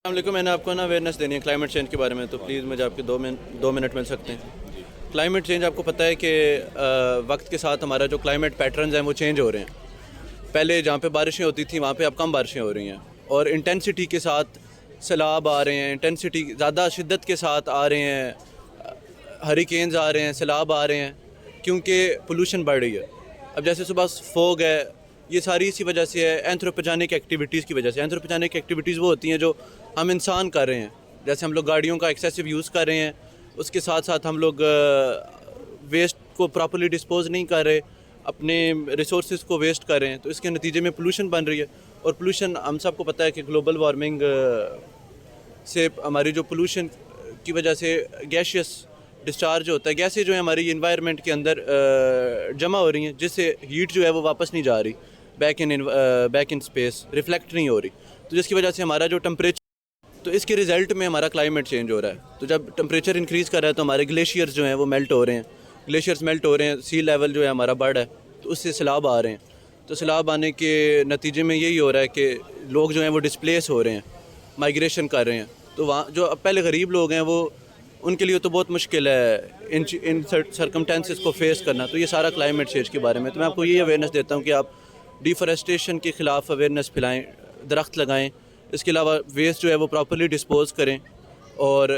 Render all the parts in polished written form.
السلام علیکم. میں نے آپ کو اویئرنیس دینی ہے کلائمیٹ چینج کے بارے میں, تو پلیز مجھے آپ کے دو منٹ مل سکتے ہیں. کلائمیٹ چینج آپ کو پتہ ہے کہ وقت کے ساتھ ہمارا جو کلائمیٹ پیٹرنز ہیں وہ چینج ہو رہے ہیں. پہلے جہاں پہ بارشیں ہوتی تھیں وہاں پہ اب کم بارشیں ہو رہی ہیں, اور انٹینسٹی کے ساتھ سیلاب آ رہے ہیں, انٹینسٹی زیادہ شدت کے ساتھ آ رہے ہیں, ہریکینز آ رہے ہیں, سیلاب آ رہے ہیں, کیونکہ پولوشن بڑھ رہی ہے. اب جیسے صبح فوگ ہے, یہ ساری اسی وجہ سے ہے, اینتھروپوجینک ایکٹیویٹیز کی وجہ سے. اینتھروپوجینک ایکٹیویٹیز وہ ہوتی ہیں جو ہم انسان کر رہے ہیں. جیسے ہم لوگ گاڑیوں کا ایکسیسو یوز کر رہے ہیں, اس کے ساتھ ساتھ ہم لوگ ویسٹ کو پراپرلی ڈسپوز نہیں کر رہے, اپنے ریسورسز کو ویسٹ کر رہے ہیں, تو اس کے نتیجے میں پولوشن بن رہی ہے. اور پولوشن ہم سب کو پتہ ہے کہ گلوبل وارمنگ سے ہماری جو پولوشن کی وجہ سے گیشیس ڈسچارج ہوتا ہے, گیسیں جو ہیں ہماری انوائرمنٹ کے اندر جمع ہو رہی ہیں, جس سے ہیٹ جو ہے وہ واپس نہیں جا رہی بیک ان اسپیس, ریفلیکٹ نہیں ہو رہی, تو جس کی وجہ سے ہمارا جو ٹمپریچر, تو اس کے رزلٹ میں ہمارا کلائمیٹ چینج ہو رہا ہے. تو جب ٹمپریچر انکریز کر رہا ہے تو ہمارے گلیشیئرز جو ہیں وہ میلٹ ہو رہے ہیں, گلیشیئرز میلٹ ہو رہے ہیں, سی لیول جو ہے ہمارا بڑھ ہے, تو اس سے سیلاب آ رہے ہیں. تو سیلاب آنے کے نتیجے میں یہی ہو رہا ہے کہ لوگ جو ہیں وہ ڈسپلیس ہو رہے ہیں, مائیگریشن کر رہے ہیں. تو وہاں جو پہلے غریب لوگ ہیں وہ ان کے لیے تو بہت مشکل ہے ان سرکمٹینسز کو فیس کرنا. تو یہ سارا کلائمیٹ چینج کے بارے میں. تو میں آپ کو یہ اویئرنیس دیتا ہوں کہ آپ ڈیفارسٹیشن کے خلاف اویئرنیس پھیلائیں, درخت لگائیں. اس کے علاوہ ویسٹ جو ہے وہ پراپرلی ڈسپوز کریں, اور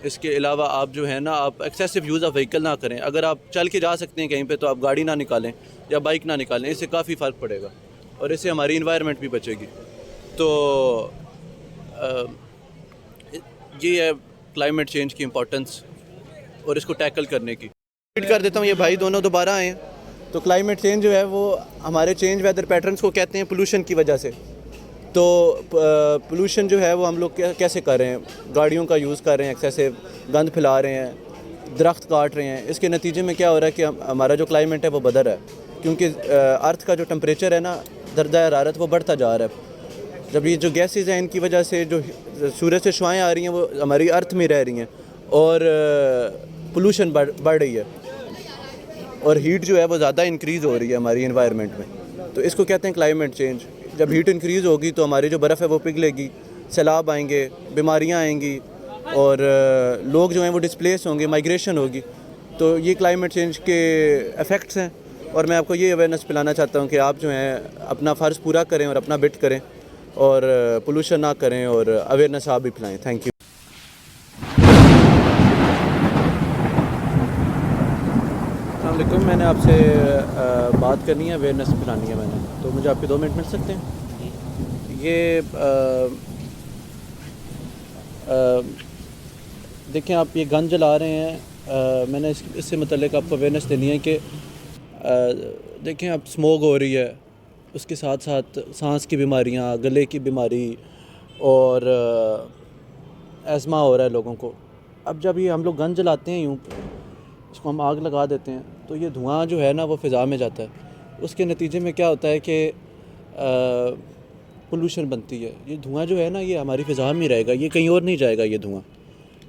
اس کے علاوہ آپ جو ہے نا آپ ایکسیسو یوز آف وہیکل نہ کریں. اگر آپ چل کے جا سکتے ہیں کہیں پہ تو آپ گاڑی نہ نکالیں یا بائک نہ نکالیں, اس سے کافی فرق پڑے گا, اور اس سے ہماری انوائرمنٹ بھی بچے گی. تو یہ ہے کلائمیٹ چینج کی امپورٹنس اور اس کو ٹیکل کرنے کی. ریپیٹ کر دیتا ہوں, یہ بھائی دونوں دوبارہ آئے ہیں. تو کلائمیٹ چینج جو ہے وہ ہمارے چینج ویدر پیٹرنس کو کہتے ہیں پولوشن کی وجہ سے. تو پولوشن جو ہے وہ ہم لوگ کیسے کر رہے ہیں, گاڑیوں کا یوز کر رہے ہیں, ایکسیسو گند پھیلا رہے ہیں, درخت کاٹ رہے ہیں. اس کے نتیجے میں کیا ہو رہا ہے کہ ہمارا جو کلائمیٹ ہے وہ بدل رہا ہے, کیونکہ ارتھ کا جو ٹمپریچر ہے نا, درجہ حرارت وہ بڑھتا جا رہا ہے. جب یہ جو گیسز ہیں ان کی وجہ سے جو سورج سے شعاعیں آ رہی ہیں وہ ہماری ارتھ میں رہ رہی ہیں, اور پولوشن بڑھ رہی ہے, اور ہیٹ جو ہے وہ زیادہ انکریز ہو رہی ہے ہماری انوائرمنٹ میں. تو اس کو کہتے ہیں کلائمیٹ چینج. جب ہیٹ انکریز ہوگی تو ہماری جو برف ہے وہ پگھلے گی, سیلاب آئیں گے, بیماریاں آئیں گی, اور لوگ جو ہیں وہ ڈسپلیس ہوں گے, مائیگریشن ہوگی. تو یہ کلائمیٹ چینج کے افیکٹس ہیں, اور میں آپ کو یہ اویئرنیس پلانا چاہتا ہوں کہ آپ جو ہیں اپنا فرض پورا کریں اور اپنا بٹ کریں, اور پولوشن نہ کریں, اور اویئرنیس آپ بھی پھیلائیں. Thank you. السلام علیکم. میں نے آپ سے بات کرنی ہے, اویئرنیس پھیلانی ہے میں نے, تو مجھے آپ کے 2 منٹ مل سکتے ہیں. یہ دیکھیں, آپ یہ گن جلا رہے ہیں. میں نے اس سے متعلق آپ کو اویئرنیس دینی ہے کہ دیکھیں اب اسموگ ہو رہی ہے, اس کے ساتھ ساتھ سانس کی بیماریاں, گلے کی بیماری, اور ایزما ہو رہا ہے لوگوں کو. اب جب یہ ہم لوگ گن جلاتے ہیں, یوں اس کو ہم آگ لگا دیتے ہیں, تو یہ دھواں جو ہے نا وہ فضا میں جاتا ہے. اس کے نتیجے میں کیا ہوتا ہے کہ پولوشن بنتی ہے. یہ دھواں جو ہے نا یہ ہماری فضا میں ہی رہے گا, یہ کہیں اور نہیں جائے گا. یہ دھواں,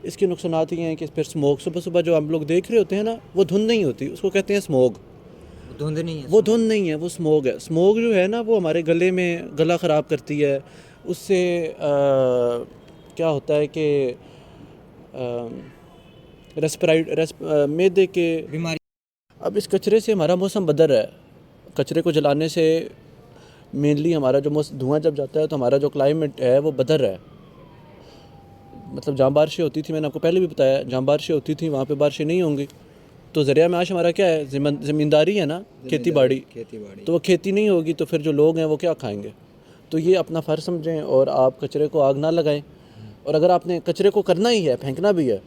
اس کے نقصانات یہ ہیں کہ پھر اسموک, صبح صبح جو ہم لوگ دیکھ رہے ہوتے ہیں نا, وہ دھند نہیں ہوتی, اس کو کہتے ہیں اسموگ. دھند نہیں ہے, وہ دھند نہیں ہے, وہ اسموگ ہے. اسموگ جو ہے نا وہ ہمارے گلے میں گلا خراب کرتی ہے. اس سے کیا ہوتا ہے کہ معدے کے بیماری. اب اس کچرے سے ہمارا موسم بدل رہا ہے. کچرے کو جلانے سے مینلی ہمارا جو دھواں جب جاتا ہے تو ہمارا جو کلائمیٹ ہے وہ بدل رہا ہے. مطلب جہاں بارشیں ہوتی تھیں, میں نے آپ کو پہلے بھی بتایا, جہاں بارشیں ہوتی تھیں وہاں پہ بارشیں نہیں ہوں گی. تو ذریعہ معاش ہمارا کیا ہے, زمینداری ہے نا, کھیتی باڑی. تو وہ کھیتی نہیں ہوگی تو پھر جو لوگ ہیں وہ کیا کھائیں گے. تو یہ اپنا فرض سمجھیں, اور آپ کچرے کو آگ نہ لگائیں. اور اگر آپ نے کچرے کو کرنا ہی ہے, پھینکنا بھی ہے,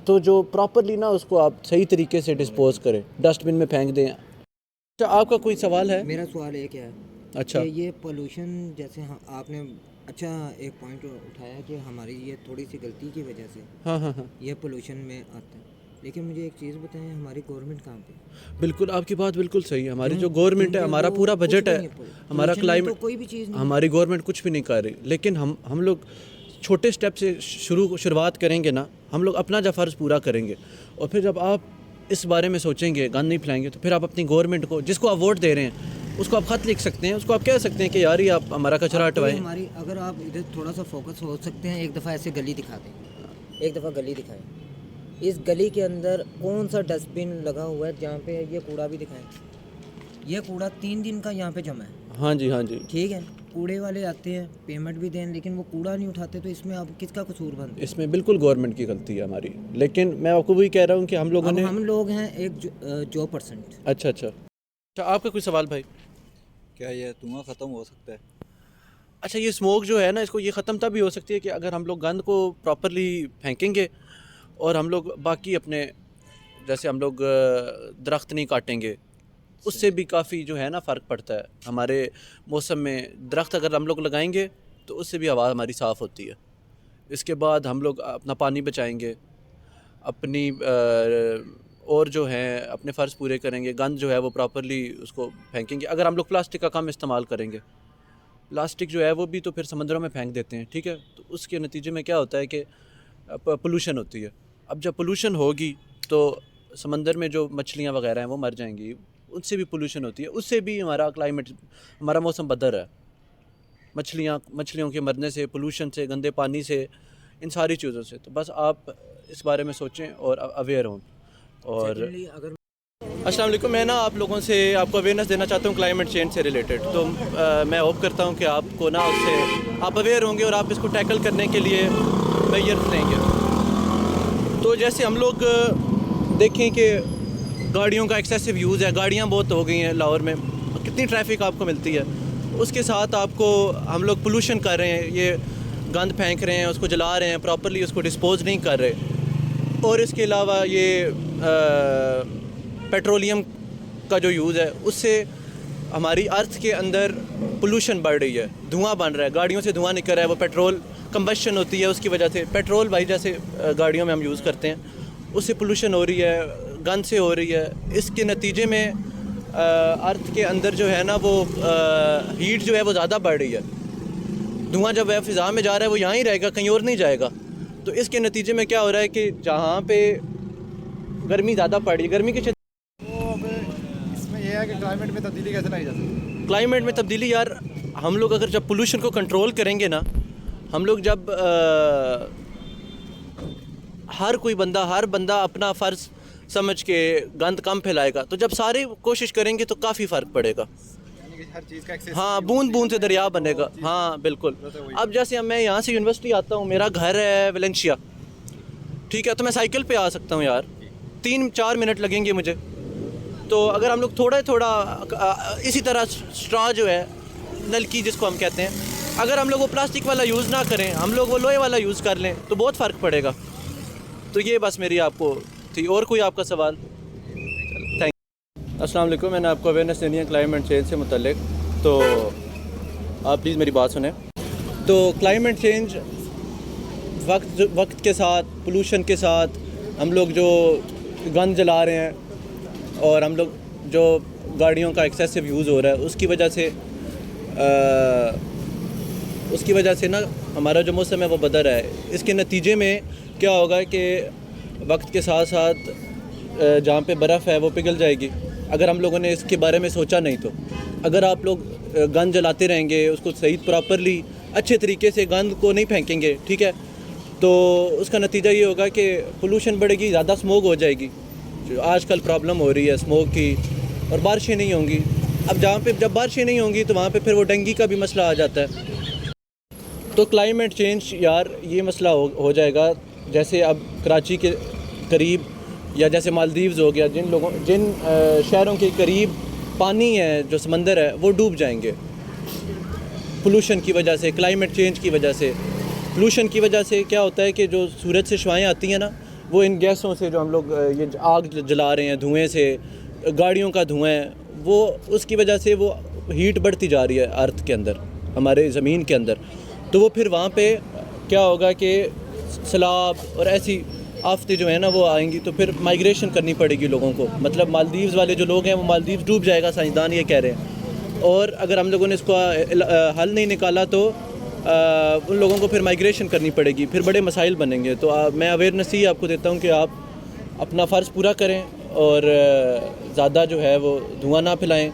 تو جو پراپرلی نا اس کو آپ صحیح طریقے سے ڈسپوز کریں, ڈسٹ بن میں پھینک دیں. اچھا, آپ کا کوئی سوال ہے؟ میرا سوال ایک ہے اچھا, کہ یہ پولوشن جیسے آپ نے اچھا ایک پوائنٹ اٹھایا کہ ہماری یہ تھوڑی سی غلطی کی وجہ سے ہاں یہ پولوشن میں آتا ہے, لیکن مجھے ایک چیز بتائیں, ہماری گورنمنٹ کہاں پہ؟ بالکل آپ کی بات بالکل صحیح ہے. ہماری جو گورنمنٹ ہے, ہمارا پورا بجٹ ہے, ہمارا کلائمیٹ, کوئی بھی چیز نہیں, ہماری گورنمنٹ کچھ بھی نہیں کر رہی. لیکن ہم لوگ چھوٹے سٹیپ سے شروعات کریں گے نا, ہم لوگ اپنا جو فرض پورا کریں گے. اور پھر جب آپ اس بارے میں سوچیں گے, گند نہیں پھیلائیں گے, تو پھر آپ اپنی گورنمنٹ کو, جس کو آپ ووٹ دے رہے ہیں, اس کو آپ خط لکھ سکتے ہیں, اس کو آپ کہہ سکتے ہیں کہ یار یہ آپ ہمارا کچرا ہٹوائیں. ہماری اگر آپ ادھر تھوڑا سا فوکس ہو سکتے ہیں, ایک دفعہ ایسے گلی دکھا دیں, ایک دفعہ گلی دکھائیں, اس گلی کے اندر کون سا ڈسٹ بن لگا ہوا ہے جہاں پہ یہ کوڑا بھی دکھائیں. یہ کوڑا 3 دن کا یہاں پہ جمع ہے. ہاں جی, ہاں جی, ٹھیک ہے, کوڑے والے آتے ہیں پیمنٹ بھی دیں لیکن وہ کوڑا نہیں اٹھاتے, تو اس میں آپ کس کا قصور بنتا ہے؟ اس میں بالکل گورنمنٹ کی غلطی ہے ہماری. لیکن میں آپ کو وہی کہہ رہا ہوں کہ ہم لوگوں نے, ہم لوگ ہیں ایک جو پرسنٹ. اچھا اچھا اچھا, آپ کا کوئی سوال بھائی؟ کیا یہ دھواں ختم ہو سکتا ہے؟ اچھا, یہ اسموک جو ہے نا, اس کو یہ ختم تب بھی ہو سکتی ہے کہ اگر ہم لوگ گند کو پراپرلی پھینکیں گے اور ہم لوگ باقی اپنے جیسے ہم لوگ درخت نہیں کاٹیں گے, اس سے بھی کافی جو ہے نا فرق پڑتا ہے. ہمارے موسم میں درخت اگر ہم لوگ لگائیں گے تو اس سے بھی ہوا ہماری صاف ہوتی ہے. اس کے بعد ہم لوگ اپنا پانی بچائیں گے, اپنی اور جو ہیں اپنے فرض پورے کریں گے. گند جو ہے وہ پراپرلی اس کو پھینکیں گے. اگر ہم لوگ پلاسٹک کا کم استعمال کریں گے, پلاسٹک جو ہے وہ بھی تو پھر سمندروں میں پھینک دیتے ہیں, ٹھیک ہے, تو اس کے نتیجے میں کیا ہوتا ہے کہ پولوشن ہوتی ہے. اب جب پولوشن ہوگی تو سمندر میں جو مچھلیاں وغیرہ ہیں وہ مر جائیں گی, ان سے بھی پولوشن ہوتی ہے, اس سے بھی ہمارا کلائمیٹ, ہمارا موسم بدل رہا ہے. مچھلیوں کے مرنے سے, پولوشن سے, گندے پانی سے, ان ساری چیزوں سے. تو بس آپ اس بارے میں سوچیں اور اویئر ہوں. اور السلام علیکم, میں نا آپ لوگوں سے آپ کو اویئرنیس دینا چاہتا ہوں کلائمیٹ چینج سے ریلیٹڈ. تو میں ہوپ کرتا ہوں کہ آپ کو نا اس سے آپ اویئر ہوں گے اور آپ اس کو ٹیکل کرنے کے لیے میئرز لیں گے. تو جیسے ہم لوگ دیکھیں کہ گاڑیوں کا ایکسیسو یوز ہے, گاڑیاں بہت ہو گئی ہیں لاہور میں, کتنی ٹریفک آپ کو ملتی ہے. اس کے ساتھ آپ کو ہم لوگ پولوشن کر رہے ہیں, یہ گند پھینک رہے ہیں, اس کو جلا رہے ہیں, پراپرلی اس کو ڈسپوز نہیں کر رہے. اور اس کے علاوہ یہ پیٹرولیم کا جو یوز ہے, اس سے ہماری ارتھ کے اندر پولوشن بڑھ رہی ہے, دھواں بن رہا ہے, گاڑیوں سے دھواں نکل رہا ہے, وہ پیٹرول کمبشن ہوتی ہے, اس کی وجہ سے پیٹرول بھائی جیسے گاڑیوں میں ہم یوز کرتے ہیں, اس سے پولوشن ہو رہی ہے, گند سے ہو رہی ہے. اس کے نتیجے میں ارتھ کے اندر جو ہے نا وہ ہیٹ جو ہے وہ زیادہ بڑھ رہی ہے. دھواں جب ہے فضا میں جا رہا ہے وہ یہاں ہی رہے گا, کہیں اور نہیں جائے گا. تو اس کے نتیجے میں کیا ہو رہا ہے کہ جہاں پہ گرمی زیادہ پڑ رہی ہے, گرمی کی اس میں یہ ہے کہ کلائمیٹ میں تبدیلی کیسے لائی جا سکتی ہے؟ کلائمیٹ میں تبدیلی یار, ہم لوگ اگر جب پولوشن کو کنٹرول کریں گے نا, ہم لوگ جب ہر بندہ اپنا فرض سمجھ کے گند کم پھیلائے گا, تو جب سارے کوشش کریں گے تو کافی فرق پڑے گا. ہر چیز کا ایکسیس, ہاں, بوند بوند سے دریا بنے گا. ہاں بالکل. اب جیسے میں یہاں سے یونیورسٹی آتا ہوں, میرا گھر ہے ویلنشیا, ٹھیک ہے, تو میں سائیکل پہ آ سکتا ہوں یار, 3-4 منٹ لگیں گے مجھے. تو اگر ہم لوگ تھوڑا اسی طرح اسٹرا جو ہے, نلکی جس کو ہم کہتے ہیں, اگر ہم لوگ وہ پلاسٹک والا یوز نہ کریں, ہم لوگ وہ لوہے والا یوز کر لیں, تو بہت فرق پڑے گا. تو یہ بس میری آپ کو تھی. اور کوئی آپ کا سوال؟ Thank you. السلام علیکم, میں نے آپ کو اویئرنیس دینی ہے کلائمیٹ چینج سے متعلق, تو آپ پلیز میری بات سنیں. تو کلائمیٹ چینج وقت کے ساتھ, پولوشن کے ساتھ, ہم لوگ جو گند جلا رہے ہیں اور ہم لوگ جو گاڑیوں کا ایکسیسو یوز ہو رہا ہے, اس کی وجہ سے نا ہمارا جو موسم ہے وہ بدل رہا ہے. اس کے نتیجے میں کیا ہوگا کہ وقت کے ساتھ ساتھ جہاں پہ برف ہے وہ پگھل جائے گی, اگر ہم لوگوں نے اس کے بارے میں سوچا نہیں تو. اگر آپ لوگ گند جلاتے رہیں گے, اس کو صحیح پراپرلی اچھے طریقے سے گند کو نہیں پھینکیں گے, ٹھیک ہے, تو اس کا نتیجہ یہ ہوگا کہ پولوشن بڑھے گی, زیادہ اسموگ ہو جائے گی, جو آج کل پرابلم ہو رہی ہے اسموگ کی, اور بارشیں نہیں ہوں گی. اب جب بارشیں نہیں ہوں گی تو وہاں پہ پھر وہ ڈنگی کا بھی مسئلہ آ جاتا ہے. تو کلائمیٹ چینج یار یہ مسئلہ ہو جائے گا, جیسے اب کراچی کے قریب یا جیسے مالدیوز ہو گیا, جن شہروں کے قریب پانی ہے جو سمندر ہے وہ ڈوب جائیں گے پولوشن کی وجہ سے, کلائمیٹ چینج کی وجہ سے. پولوشن کی وجہ سے کیا ہوتا ہے کہ جو سورج سے شعاعیں آتی ہیں نا, وہ ان گیسوں سے, جو ہم لوگ یہ آگ جلا رہے ہیں, دھوئیں سے, گاڑیوں کا دھواں ہے, وہ اس کی وجہ سے وہ ہیٹ بڑھتی جا رہی ہے ارتھ کے اندر, ہمارے زمین کے اندر. تو وہ پھر وہاں پہ کیا ہوگا کہ سیلاب اور ایسی آفتیں جو ہیں نا وہ آئیں گی, تو پھر مائیگریشن کرنی پڑے گی لوگوں کو. مطلب مالدیوز والے جو لوگ ہیں وہ مالدیوز ڈوب جائے گا, سائنسدان یہ کہہ رہے ہیں. اور اگر ہم لوگوں نے اس کو حل نہیں نکالا تو ان لوگوں کو پھر مائیگریشن کرنی پڑے گی, پھر بڑے مسائل بنیں گے. تو میں اویئرنیس ہی آپ کو دیتا ہوں کہ آپ اپنا فرض پورا کریں اور زیادہ جو ہے وہ دھواں نہ پھیلائیں,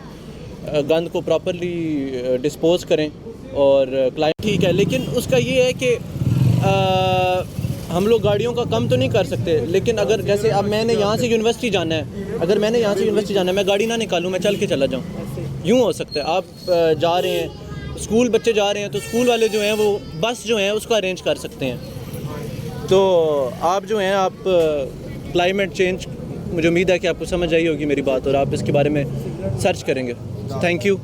گند کو پراپرلی ڈسپوز کریں اور کلائمیٹ ٹھیک ہے، لیکن اس کا یہ ہے کہ ہم لوگ گاڑیوں کا کم تو نہیں کر سکتے، لیکن اگر جیسے اب میں نے یہاں سے یونیورسٹی جانا ہے، اگر میں نے یہاں سے یونیورسٹی جانا ہے، میں گاڑی نہ نکالوں، میں چل کے چلا جاؤں، یوں ہو سکتا ہے۔ آپ جا رہے ہیں اسکول، بچے جا رہے ہیں تو اسکول والے جو ہیں وہ بس جو ہیں اس کو ارینج کر سکتے ہیں۔ تو آپ جو ہیں آپ کلائمیٹ چینج، مجھے امید ہے کہ آپ کو سمجھ آئی ہوگی میری بات اور آپ اس کے بارے میں سرچ کریں گے۔ Thank you.